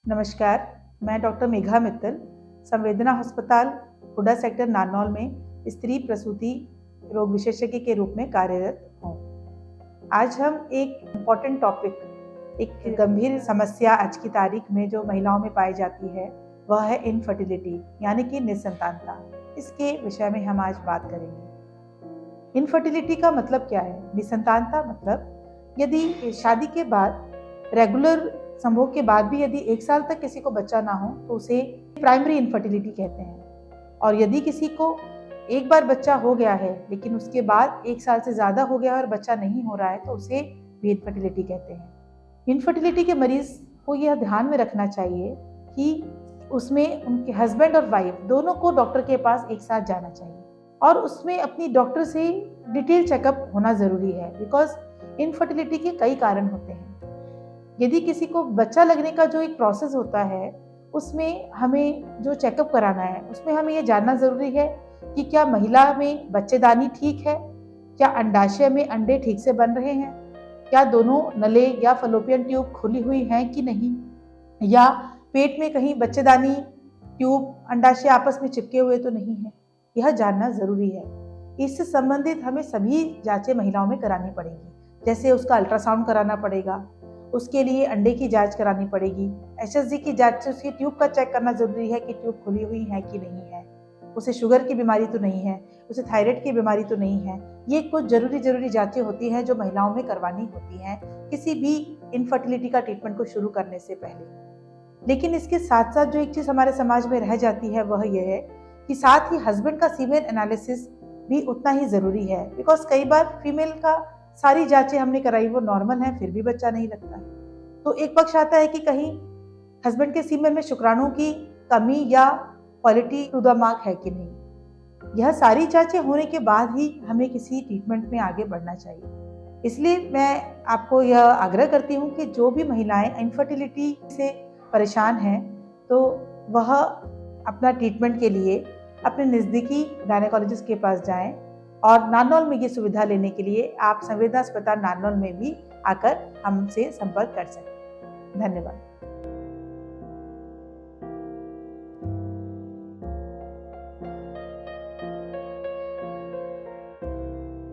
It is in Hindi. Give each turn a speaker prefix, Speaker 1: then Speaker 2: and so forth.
Speaker 1: नमस्कार, मैं डॉक्टर मेघा मित्तल, संवेदना अस्पताल, हुडा सेक्टर नारनौल में स्त्री प्रसूति रोग विशेषज्ञ के रूप में कार्यरत हूँ। आज हम एक इम्पॉर्टेंट टॉपिक, एक गंभीर समस्या आज की तारीख में जो महिलाओं में पाई जाती है, वह है इनफर्टिलिटी यानी कि निसंतानता। इसके विषय में हम आज बात करेंगे। इनफर्टिलिटी का मतलब क्या है? निसंतानता मतलब यदि शादी के बाद रेगुलर संभोग के बाद भी यदि 1 साल तक किसी को बच्चा ना हो तो उसे प्राइमरी इनफर्टिलिटी कहते हैं। और यदि किसी को एक बार बच्चा हो गया है लेकिन उसके बाद 1 साल से ज़्यादा हो गया और बच्चा नहीं हो रहा है तो उसे भी इनफर्टिलिटी कहते हैं। इनफर्टिलिटी के मरीज को यह ध्यान में रखना चाहिए कि उसमें उनके हस्बैंड और वाइफ दोनों को डॉक्टर के पास एक साथ जाना चाहिए और उसमें अपनी डॉक्टर से डिटेल चेकअप होना ज़रूरी है। बिकॉज इनफर्टिलिटी के कई कारण होते हैं। यदि किसी को बच्चा लगने का जो एक प्रोसेस होता है उसमें हमें जो चेकअप कराना है उसमें हमें ये जानना ज़रूरी है कि क्या महिला में बच्चेदानी ठीक है, क्या अंडाशय में अंडे ठीक से बन रहे हैं, क्या दोनों नले या फलोपियन ट्यूब खुली हुई हैं कि नहीं, या पेट में कहीं बच्चेदानी ट्यूब अंडाशय आपस में चिपके हुए तो नहीं है। यह जानना ज़रूरी है। इससे संबंधित हमें सभी जांचें महिलाओं में करानी पड़ेगी। जैसे उसका अल्ट्रासाउंड कराना पड़ेगा, उसके लिए अंडे की जांच करानी पड़ेगी, एचएसजी की जांच से उसकी ट्यूब का चेक करना जरूरी है कि ट्यूब खुली हुई है कि नहीं है, उसे शुगर की बीमारी तो नहीं है, उसे थायराइड की बीमारी तो नहीं है। ये कुछ जरूरी जांचें होती हैं जो महिलाओं में करवानी होती हैं किसी भी इनफर्टिलिटी का ट्रीटमेंट को शुरू करने से पहले। लेकिन इसके साथ साथ जो एक चीज़ हमारे समाज में रह जाती है वह यह है कि साथ ही हस्बैंड का सीमेन एनालिसिस भी उतना ही ज़रूरी है। बिकॉज कई बार फीमेल का सारी जांचें हमने कराई, वो नॉर्मल है, फिर भी बच्चा नहीं लगता। तो एक पक्ष आता है कि कहीं हस्बैंड के सीमेन में शुक्राणु की कमी या क्वालिटी टू द मार्क है कि नहीं। यह सारी जांचें होने के बाद ही हमें किसी ट्रीटमेंट में आगे बढ़ना चाहिए। इसलिए मैं आपको यह आग्रह करती हूँ कि जो भी महिलाएं इनफर्टिलिटी से परेशान हैं तो वह अपना ट्रीटमेंट के लिए अपने नज़दीकी गायनेकोलॉजिस्ट के पास जाएं। और नारनौल में ये सुविधा लेने के लिए आप संवेदना अस्पताल नारनौल में भी आकर हमसे संपर्क कर सकते हैं। धन्यवाद।